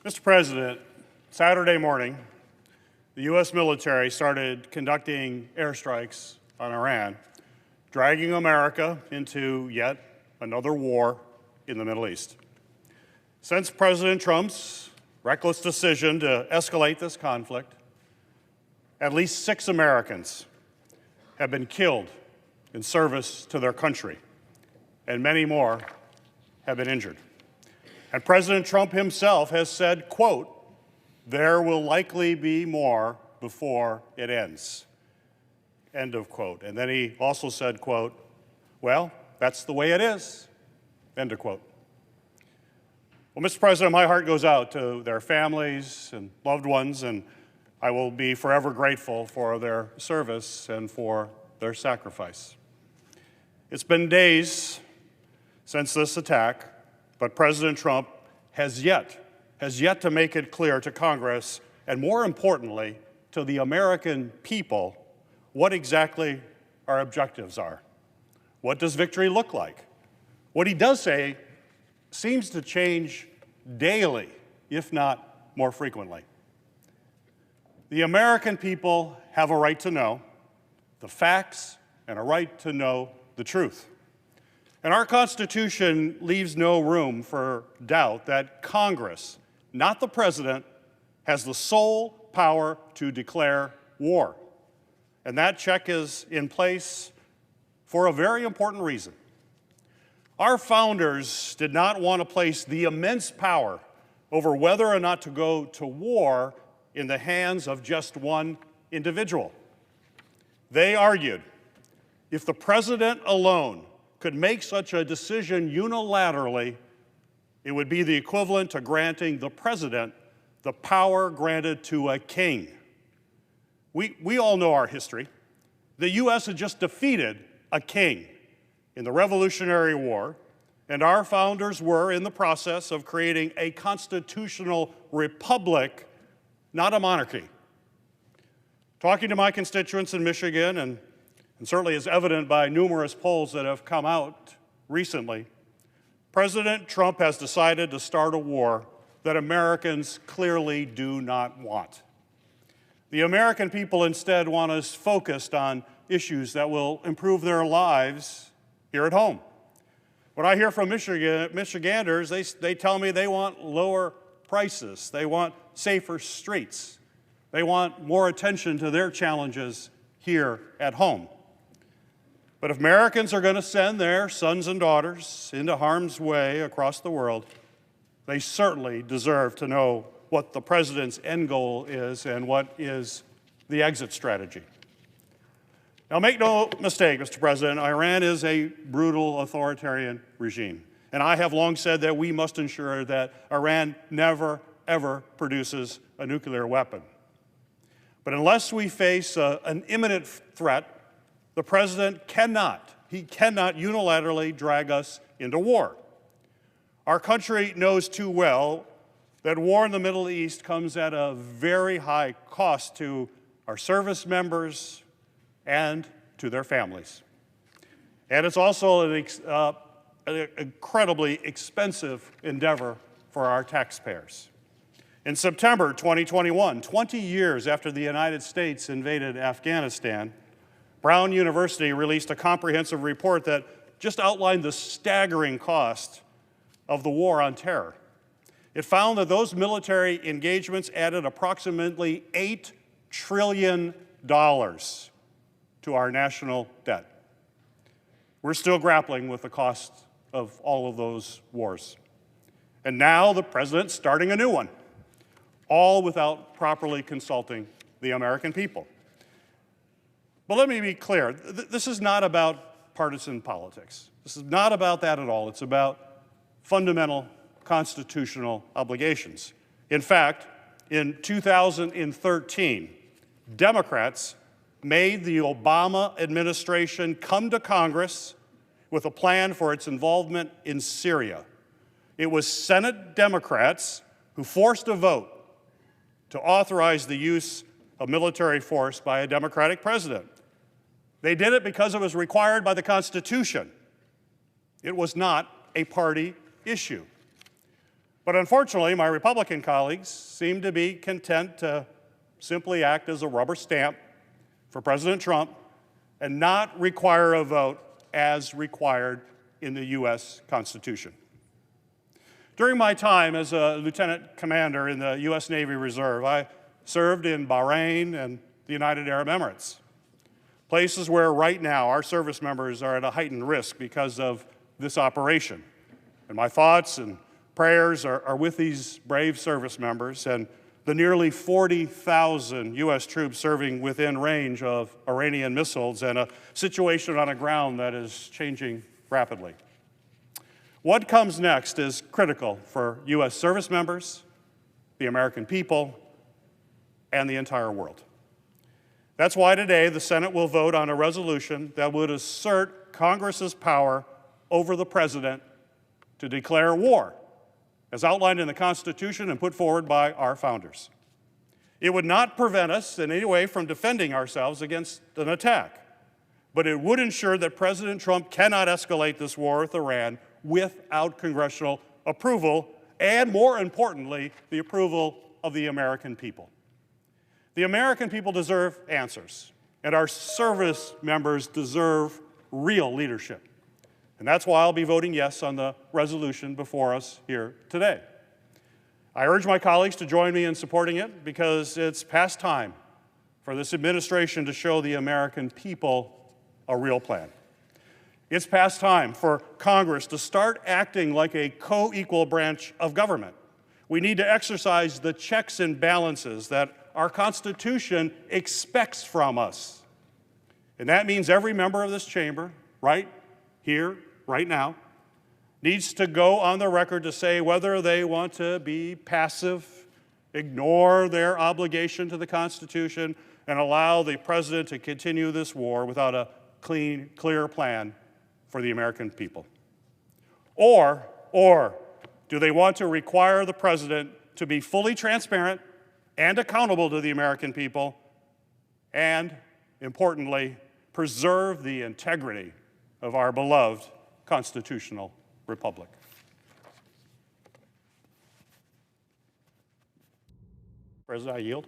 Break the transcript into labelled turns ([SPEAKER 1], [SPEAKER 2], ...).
[SPEAKER 1] Mr. President, Saturday morning, the U.S. military started conducting airstrikes on Iran, dragging America into yet another war in the Middle East. Since President Trump's reckless decision to escalate this conflict, at least 6 Americans have been killed in service to their country, and many more have been injured. And President Trump himself has said, quote, "There will likely be more before it ends," end of quote. And then he also said, quote, "Well, that's the way it is," end of quote. Well, Mr. President, my heart goes out to their families and loved ones, and I will be forever grateful for their service and for their sacrifice. It's been days since this attack, but President Trump has yet to make it clear to Congress, and more importantly, to the American people, what exactly our objectives are. What does victory look like? What he does say seems to change daily, if not more frequently. The American people have a right to know the facts and a right to know the truth. And our Constitution leaves no room for doubt that Congress, not the President, has the sole power to declare war. And that check is in place for a very important reason. Our founders did not want to place the immense power over whether or not to go to war in the hands of just one individual. They argued, if the President alone could make such a decision unilaterally, it would be the equivalent to granting the President the power granted to a king. We all know our history. The U.S. had just defeated a king in the Revolutionary War, and our founders were in the process of creating a constitutional republic, not a monarchy. Talking to my constituents in Michigan, and certainly as evident by numerous polls that have come out recently, President Trump has decided to start a war that Americans clearly do not want. The American people instead want us focused on issues that will improve their lives here at home. When I hear from Michiganders, they tell me they want lower prices, they want safer streets, they want more attention to their challenges here at home. But if Americans are going to send their sons and daughters into harm's way across the world, they certainly deserve to know what the President's end goal is and what is the exit strategy. Now, make no mistake, Mr. President, Iran is a brutal authoritarian regime. And I have long said that we must ensure that Iran never, ever produces a nuclear weapon. But unless we face an imminent threat, the President cannot unilaterally drag us into war. Our country knows too well that war in the Middle East comes at a very high cost to our service members and to their families. And it's also an incredibly expensive endeavor for our taxpayers. In September 2021, 20 years after the United States invaded Afghanistan, Brown University released a comprehensive report that just outlined the staggering cost of the war on terror. It found that those military engagements added approximately $8 trillion to our national debt. We're still grappling with the cost of all of those wars. And now the President's starting a new one, all without properly consulting the American people. But let me be clear, this is not about partisan politics. This is not about that at all. It's about fundamental constitutional obligations. In fact, in 2013, Democrats made the Obama administration come to Congress with a plan for its involvement in Syria. It was Senate Democrats who forced a vote to authorize the use of military force by a Democratic president. They did it because it was required by the Constitution. It was not a party issue. But unfortunately, my Republican colleagues seem to be content to simply act as a rubber stamp for President Trump and not require a vote as required in the U.S. Constitution. During my time as a lieutenant commander in the U.S. Navy Reserve, I served in Bahrain and the United Arab Emirates, places where right now our service members are at a heightened risk because of this operation. And my thoughts and prayers are with these brave service members and the nearly 40,000 U.S. troops serving within range of Iranian missiles and a situation on the ground that is changing rapidly. What comes next is critical for U.S. service members, the American people, and the entire world. That's why today the Senate will vote on a resolution that would assert Congress's power over the President to declare war, as outlined in the Constitution and put forward by our founders. It would not prevent us in any way from defending ourselves against an attack, but it would ensure that President Trump cannot escalate this war with Iran without congressional approval, and more importantly, the approval of the American people. The American people deserve answers, and our service members deserve real leadership. And that's why I'll be voting yes on the resolution before us here today. I urge my colleagues to join me in supporting it because it's past time for this administration to show the American people a real plan. It's past time for Congress to start acting like a co-equal branch of government. We need to exercise the checks and balances that our Constitution expects from us. And that means every member of this chamber, right here, right now, needs to go on the record to say whether they want to be passive, ignore their obligation to the Constitution, and allow the President to continue this war without a clean, clear plan for the American people. Or do they want to require the President to be fully transparent and accountable to the American people and, importantly, preserve the integrity of our beloved constitutional republic? President, I yield.